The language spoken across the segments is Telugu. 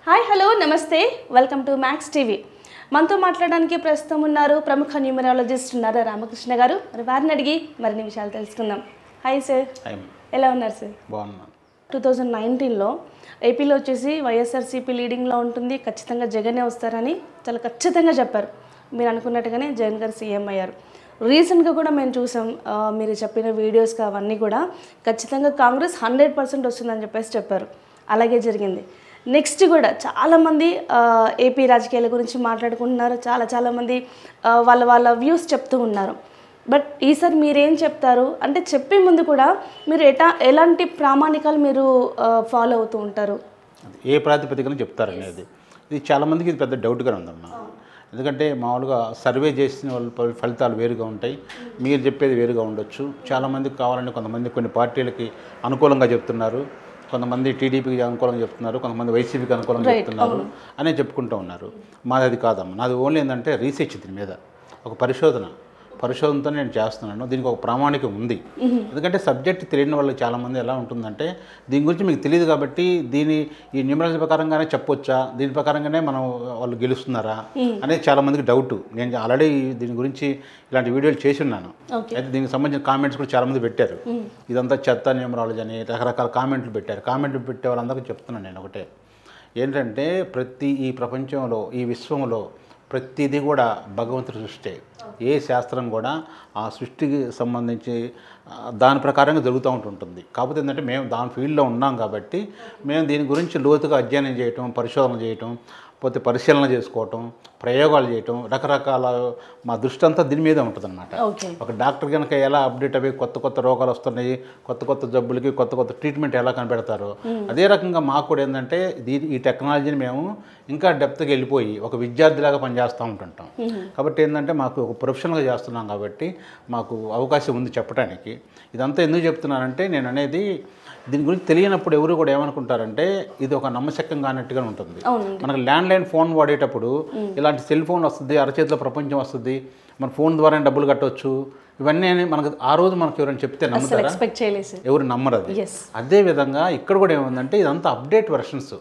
హాయ్ హలో నమస్తే వెల్కమ్ టు మ్యాక్స్ టీవీ. మనతో మాట్లాడడానికి ప్రస్తుతం ఉన్నారు ప్రముఖ న్యూమరాలజిస్ట్ ఉన్నారు రామకృష్ణ గారు. మరి వారిని అడిగి మరిన్ని విషయాలు తెలుసుకుందాం. హాయ్ సార్, ఎలా ఉన్నారు సార్? బాగున్నాను. 2019లో ఏపీలో వచ్చేసి వైఎస్ఆర్సీపీ లీడింగ్లో ఉంటుంది, ఖచ్చితంగా జగనే వస్తారని చాలా ఖచ్చితంగా చెప్పారు. మీరు అనుకున్నట్టుగానే జగన్ గారు సీఎం అయ్యారు. రీసెంట్గా కూడా మేము చూసాం, మీరు చెప్పిన వీడియోస్ అవన్నీ కూడా ఖచ్చితంగా కాంగ్రెస్ 100% వస్తుందని చెప్పారు. అలాగే జరిగింది. నెక్స్ట్ కూడా చాలామంది ఏపీ రాజకీయాల గురించి మాట్లాడుకుంటున్నారు, చాలామంది వాళ్ళ వ్యూస్ చెప్తూ ఉన్నారు. బట్ ఈసారి మీరేం చెప్తారు అంటే చెప్పే ముందు కూడా మీరు ఎలాంటి ప్రామాణికాలు మీరు ఫాలో అవుతూ ఉంటారు? ఏ ప్రాతిపదికన చెప్తారనేది ఇది చాలామందికి ఇది పెద్ద డౌట్గా ఉందమ్మా. ఎందుకంటే మామూలుగా సర్వే చేసిన వాళ్ళ ఫలితాలు వేరుగా ఉంటాయి, మీరు చెప్పేది వేరుగా ఉండొచ్చు. చాలామందికి కావాలని కొంతమంది కొన్ని పార్టీలకి అనుకూలంగా చెప్తున్నారు, కొంతమంది టీడీపీకి అనుకూలంగా చెప్తున్నారు, కొంతమంది వైసీపీకి అనుకూలంగా చెప్తున్నారు అనే చెప్పుకుంటూ ఉన్నారు. మాది అది కాదమ్మా. నాది ఓన్లీ ఏంటంటే రీసెర్చ్, దీని మీద ఒక పరిశోధనతో నేను చేస్తున్నాను. దీనికి ఒక ప్రామాణికం ఉంది. ఎందుకంటే సబ్జెక్ట్ తెలియని వాళ్ళు చాలామంది ఎలా ఉంటుందంటే దీని గురించి మీకు తెలియదు కాబట్టి ఈ న్యూమరాలజీ ప్రకారంగానే చెప్పొచ్చా, దీని ప్రకారంగానే మనం వాళ్ళు గెలుస్తున్నారా అనేది చాలామందికి డౌట్. నేను ఆల్రెడీ దీని గురించి ఇలాంటి వీడియోలు చేసి ఉన్నాను. అయితే దీనికి సంబంధించిన కామెంట్స్ కూడా చాలామంది పెట్టారు, ఇదంతా చెత్త న్యూమరాలజీ అని రకరకాల కామెంట్లు పెట్టారు. కామెంట్లు పెట్టే వాళ్ళందరికీ చెప్తున్నాను నేను ఒకటే, ఏంటంటే ఈ ప్రపంచంలో, ఈ విశ్వంలో ప్రతిదీ కూడా భగవంతుడి సృష్టి. ఏ శాస్త్రం కూడా ఆ సృష్టికి సంబంధించి దాని ప్రకారంగా జరుగుతూ ఉంటుంది. కాకపోతే ఏంటంటే మేము దాని ఫీల్డ్లో ఉన్నాం కాబట్టి మేము దీని గురించి లోతుగా అధ్యయనం చేయటం, పరిశోధన చేయటం, పోతే పరిశీలన చేసుకోవటం, ప్రయోగాలు చేయటం, రకరకాల మా దృష్టి అంతా దీని మీదే ఉంటుంది అనమాట. ఒక డాక్టర్ కనుక ఎలా అప్డేట్ అవి కొత్త రోగాలు వస్తున్నాయి, కొత్త జబ్బులకి కొత్త ట్రీట్మెంట్ ఎలా కనిపెడతారో అదే రకంగా మాకు కూడా ఏంటంటే ఈ టెక్నాలజీని మేము ఇంకా డెప్త్కి వెళ్ళిపోయి ఒక విద్యార్థిలాగా పనిచేస్తూ ఉంటుంటాం. కాబట్టి ఏంటంటే మాకు ఒక ప్రొఫెషనల్గా చేస్తున్నాం కాబట్టి మాకు అవకాశం ఉంది చెప్పడానికి. ఇదంతా ఎందుకు చెప్తున్నానంటే నేను అనేది దీని గురించి తెలియనప్పుడు ఎవరు కూడా ఏమనుకుంటారంటే ఇది ఒక నమ్మశక్యంగా అన్నట్టుగా ఉంటుంది. మనకు ల్యాండ్లైన్ ఫోన్ వాడేటప్పుడు ఇలాంటి సెల్ ఫోన్ వస్తుంది, అరచేతిలో ప్రపంచం వస్తుంది, మన ఫోన్ ద్వారా డబ్బులు కట్టవచ్చు, ఇవన్నీ మనకు ఆ రోజు మనకు ఎవరైనా చెప్తే నమ్ముతారా? ఎవరు నమ్మరు. అది అదేవిధంగా ఇక్కడ కూడా ఏముందంటే ఇదంతా అప్డేట్ వెర్షన్స్.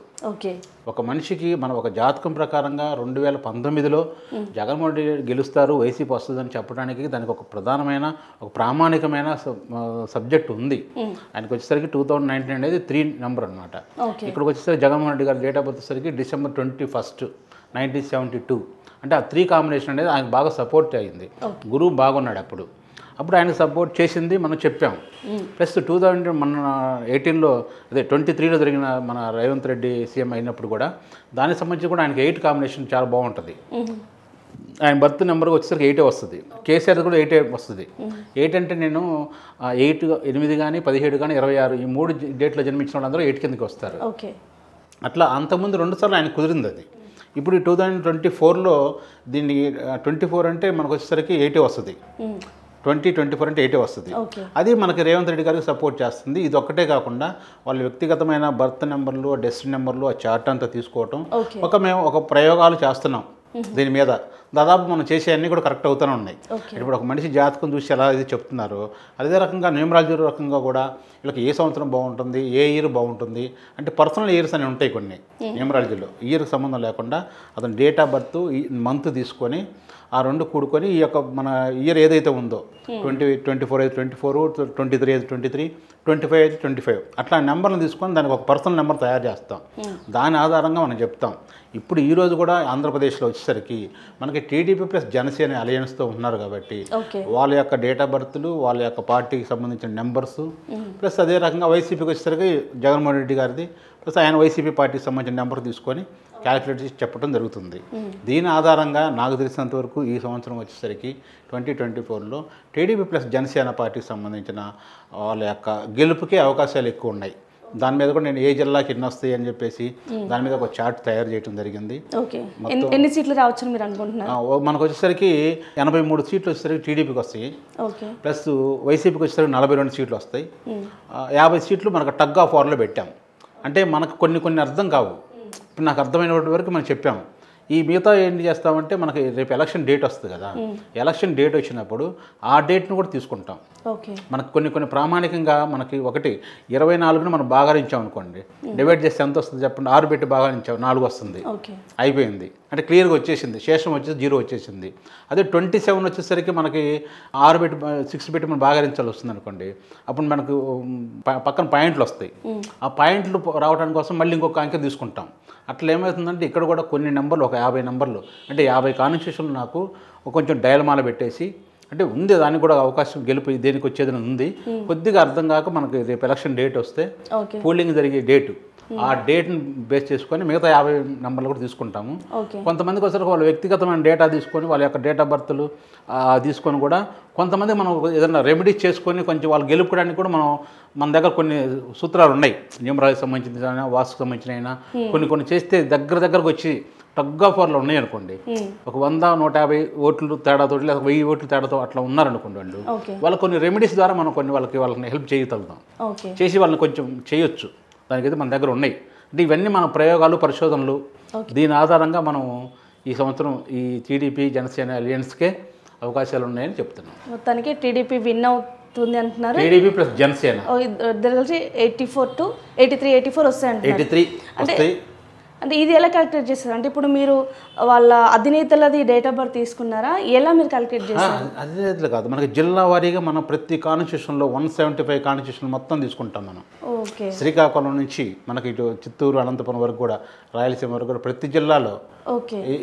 ఒక మనిషికి మనం ఒక జాతకం ప్రకారంగా 2019లో జగన్మోహన్ రెడ్డి గెలుస్తారు, వైసీపీ వస్తుందని చెప్పడానికి దానికి ఒక ప్రధానమైన ఒక ప్రామాణికమైన సబ్జెక్ట్ ఉంది. ఆయనకు వచ్చేసరికి 2019 అనేది 3 నెంబర్ అనమాట. ఇక్కడికి వచ్చేసరికి జగన్మోహన్ రెడ్డి గారి డేట్ ఆఫ్ బర్త్ వచ్చేసరికి December 21, 1972. అంటే ఆ 3 కాంబినేషన్ అనేది ఆయనకు బాగా సపోర్ట్ అయ్యింది. గురువు బాగున్నాడు అప్పుడు ఆయనకు సపోర్ట్ చేసింది మనం చెప్పాం. ప్లస్ 2018లో అదే 23లో జరిగిన మన రేవంత్ రెడ్డి సీఎం అయినప్పుడు కూడా దానికి సంబంధించి కూడా ఆయనకి 8 కాంబినేషన్ చాలా బాగుంటుంది. ఆయన బర్త్ నెంబర్ వచ్చేసరికి 8 వస్తుంది. కేసీఆర్ కూడా 8 వస్తుంది. 8 అంటే నేను 8 కానీ 17 కానీ 26 ఈ 3 డేట్లో జన్మించిన వాళ్ళందరూ 8 కిందకి వస్తారు. అట్లా అంతకుముందు 2 సార్లు ఆయన కుదిరింది అది. ఇప్పుడు 2024లో దీన్ని 24 అంటే మనకు వచ్చేసరికి 8 వస్తుంది. 2024 అంటే 8 వస్తుంది. అది మనకి రేవంత్ రెడ్డి గారికి సపోర్ట్ చేస్తుంది. ఇది ఒక్కటే కాకుండా వాళ్ళ వ్యక్తిగతమైన బర్త్ నెంబర్లు, డెస్టినీ నెంబర్లు, ఆ చార్ట్ అంతా తీసుకోవటం, మేము ఒక ప్రయోగాలు చేస్తున్నాం దీని మీద. దాదాపు మనం చేసే అన్నీ కూడా కరెక్ట్ అవుతూనే ఉన్నాయి. ఇప్పుడు ఒక మనిషి జాతకం చూసి ఎలా ఇది చెప్తున్నారు, అదే రకంగా న్యూమరాలజీ రకంగా కూడా వీళ్ళకి ఏ సంవత్సరం బాగుంటుంది, ఏ ఇయర్ బాగుంటుంది అంటే పర్సనల్ ఇయర్స్ అని ఉంటాయి కొన్ని న్యూమరాలజీలో. ఇయర్కి సంబంధం లేకుండా అతను డేట్ ఆఫ్ బర్త్, మంత్ తీసుకొని ఆ 2 కూడుకొని ఈ యొక్క మన ఇయర్ ఏదైతే ఉందో 2024 అయితే 24, 23 అయితే 23, 25 అయితే 25 అట్లా నెంబర్లు తీసుకొని దానికి ఒక పర్సనల్ నెంబర్ తయారు చేస్తాం. దాని ఆధారంగా మనం చెప్తాం. ఇప్పుడు ఈరోజు కూడా ఆంధ్రప్రదేశ్లో వచ్చేసరికి మనకి టీడీపీ ప్లస్ జనసేన అలయన్స్తో ఉన్నారు కాబట్టి వాళ్ళ యొక్క డేట్ ఆఫ్ బర్త్లు, వాళ్ళ యొక్క పార్టీకి సంబంధించిన నెంబర్స్, ప్లస్ అదే రకంగా వైసీపీకి వచ్చేసరికి జగన్మోహన్ రెడ్డి గారిది, ప్లస్ ఆయన వైసీపీ పార్టీకి సంబంధించిన నెంబర్ తీసుకొని క్యాలిక్యులేట్ చేసి చెప్పడం జరుగుతుంది. దీని ఆధారంగా నాకు తెలిసినంత వరకు ఈ సంవత్సరం వచ్చేసరికి 2024లో టీడీపీ ప్లస్ జనసేన పార్టీకి సంబంధించిన వాళ్ళ యొక్క గెలుపుకే అవకాశాలు ఎక్కువ ఉన్నాయి. దాని మీద కూడా నేను ఏ జిల్లాకి ఎన్ని వస్తాయి అని చెప్పేసి దాని మీద ఒక చార్ట్ తయారు చేయడం జరిగింది. ఎన్ని సీట్లు రావచ్చు మీరు అనుకుంటున్నారు? మనకు వచ్చేసరికి 83 సీట్లు వచ్చేసరికి టీడీపీకి వస్తాయి, ప్లస్ వైసీపీకి వచ్చేసరికి 42 సీట్లు వస్తాయి. 50 సీట్లు మనకు టగ్ ఆఫ్ వార్లో పెట్టాం. అంటే మనకు కొన్ని అర్థం కావు. ఇప్పుడు నాకు అర్థమైన వరకు మనం చెప్పాము. ఈ మిగతా ఏంటి చేస్తామంటే మనకి రేపు ఎలక్షన్ డేట్ వస్తుంది కదా, ఎలక్షన్ డేట్ వచ్చినప్పుడు ఆ డేట్ను కూడా తీసుకుంటాం. ఓకే. మనకు కొన్ని ప్రామాణికంగా మనకి 24ని మనం భాగారించాం అనుకోండి, డివైడ్ చేస్తే ఎంత వస్తుంది చెప్పండి? 6 పెట్టి భాగారించాం 4 వస్తుంది, ఓకే. అయిపోయింది. అంటే క్లియర్గా వచ్చేసింది, శేషం వచ్చేసి 0 వచ్చేసింది. అదే 27 వచ్చేసరికి మనకి 6 పెట్టి మనం భాగారించాల్సి వస్తుంది అనుకోండి, అప్పుడు మనకు పక్కన పాయింట్లు వస్తాయి. ఆ పాయింట్లు రావడానికి కోసం మళ్ళీ ఇంకొక అంకె తీసుకుంటాం. అట్లా ఏమవుతుందంటే ఇక్కడ కూడా కొన్ని నెంబర్లు, ఒక 50 నెంబర్లు, అంటే 50 కాన్స్టిట్యూషన్లు నాకు కొంచెం డయలమాల పెట్టేసి, అంటే ఉంది దానికి కూడా అవకాశం, గెలుపు దేనికి వచ్చేదని ఉంది. కొద్దిగా అర్థం కాక మనకి రేపు ఎలక్షన్ డేట్ వస్తే, పోలింగ్ జరిగే డేటు, ఆ డేట్ని బేస్ చేసుకొని మిగతా 50 నెంబర్లు కూడా తీసుకుంటాము. కొంతమందికి వచ్చరికి వాళ్ళ వ్యక్తిగతమైన డేటా తీసుకొని, వాళ్ళ యొక్క డేట్ ఆఫ్ బర్త్లు తీసుకొని కూడా కొంతమంది మనం ఏదైనా రెమెడీస్ చేసుకొని కొంచెం వాళ్ళు గెలుపుకోవడానికి కూడా మన దగ్గర కొన్ని సూత్రాలు ఉన్నాయి. న్యూమరాలజీకి సంబంధించిన, వాస్తుకు సంబంధించిన అయినా కొన్ని చేస్తే దగ్గరకు వచ్చి టగ్ ఆఫ్ వార్లు ఉన్నాయి అనుకోండి, ఒక 100, 150 ఓట్లు తేడాతో లేదా 1000 ఓట్లు తేడాతో అట్లా ఉన్నారనుకోండి వాళ్ళు, వాళ్ళ కొన్ని రెమెడీస్ ద్వారా మనం కొన్ని వాళ్ళని హెల్ప్ చేయగలుగుతాం, చేసి వాళ్ళని కొంచెం చేయొచ్చు. దానికైతే మన దగ్గర ఉన్నాయి. అంటే ఇవన్నీ మన ప్రయోగాలు, పరిశోధనలు. దీని ఆధారంగా మనం ఈ సంవత్సరం ఈ టీడీపీ జనసేన అలయన్స్కే అవకాశాలు ఉన్నాయని చెప్తున్నాం. మొత్తానికి టీడీపీ విన్ అవుతుంది అంటున్నారు. టీడీపీ ప్లస్ జనసేన ఇద్దరు కలిసి 84 to 83 వస్తాయండి. 83 వస్తాయి. అంటే ఇది ఎలా క్యాలిక్యులేట్ చేస్తారు? అంటే ఇప్పుడు మీరు వాళ్ళ అధినేతలది డేట్ ఆఫ్ బర్త్ తీసుకున్నారా? ఎలా మీరు క్యాలిక్యులేట్ చేస్తారు? అధినేతలు కాదు, మనకి జిల్లా వారీగా మనం ప్రతి కాన్స్టిట్యూషన్లో 175 కాన్స్టిట్యూషన్ మొత్తం తీసుకుంటాం మనం. ఓకే. శ్రీకాకుళం నుంచి మనకి ఇటు చిత్తూరు, అనంతపురం వరకు కూడా, రాయలసీమ వరకు కూడా ప్రతి జిల్లాలో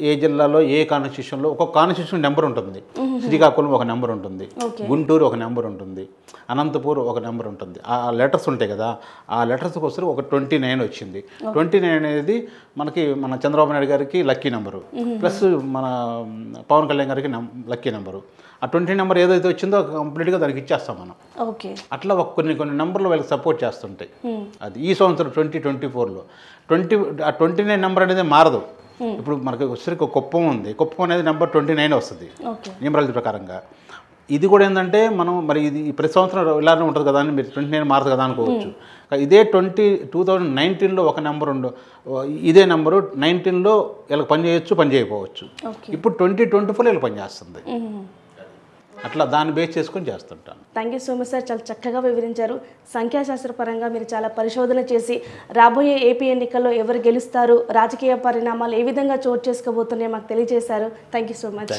ఏ జిల్లాలో ఏ కాన్స్టిట్యూషన్లో ఒక్కొక్క కాన్స్టిట్యూషన్ నెంబర్ ఉంటుంది. శ్రీకాకుళం ఒక నెంబర్ ఉంటుంది, గుంటూరు ఒక నెంబర్ ఉంటుంది, అనంతపూర్ ఒక నెంబర్ ఉంటుంది. ఆ లెటర్స్ ఉంటాయి కదా, ఆ లెటర్స్కి వస్తే ఒక 29 వచ్చింది. 29 అనేది మనకి మన చంద్రబాబు నాయుడు గారికి లక్కీ నెంబరు, ప్లస్ మన పవన్ కళ్యాణ్ గారికి లక్కీ నెంబరు. ఆ 20 నెంబర్ ఏదైతే వచ్చిందో కంప్లీట్గా దానికి ఇచ్చేస్తాం మనం. అట్లా కొన్ని నెంబర్లు వాళ్ళకి సపోర్ట్ చేస్తుంటాయి. అది ఈ సంవత్సరం 2024లో 29 నెంబర్ అనేది మారదు. ఇప్పుడు మనకి వచ్చరికి కుప్పం ఉంది, కుప్పం అనేది నెంబర్ 29 వస్తుంది న్యూమరాలజీ ప్రకారంగా. ఇది కూడా ఏంటంటే మనం మరి ఇది ప్రతి సంవత్సరం ఇలానే ఉంటుంది కదా అని మీరు 29 మారదు కదా అనుకోవచ్చు. ఇదే 2019లో ఒక నెంబర్ ఇదే నెంబరు 19లో వీళ్ళకి పని చేయొచ్చు, పని చేయకపోవచ్చు. ఇప్పుడు 2024లో వీళ్ళకి పని చేస్తుంది. అట్లా దాన్ని బేస్ చేసుకొని చేస్తుంటాను. Thank you so much sir, చాలా చక్కగా వివరించారు. సంఖ్యాశాస్త్రపరంగా మీరు చాలా పరిశోధన చేసి రాబోయే ఏపీ ఎన్నికల్లో ఎవరు గెలుస్తారు, రాజకీయ పరిణామాలు ఏ విధంగా చోటు చేసుకోబోతున్నాయో మాకు తెలియజేశారు. Thank you so much.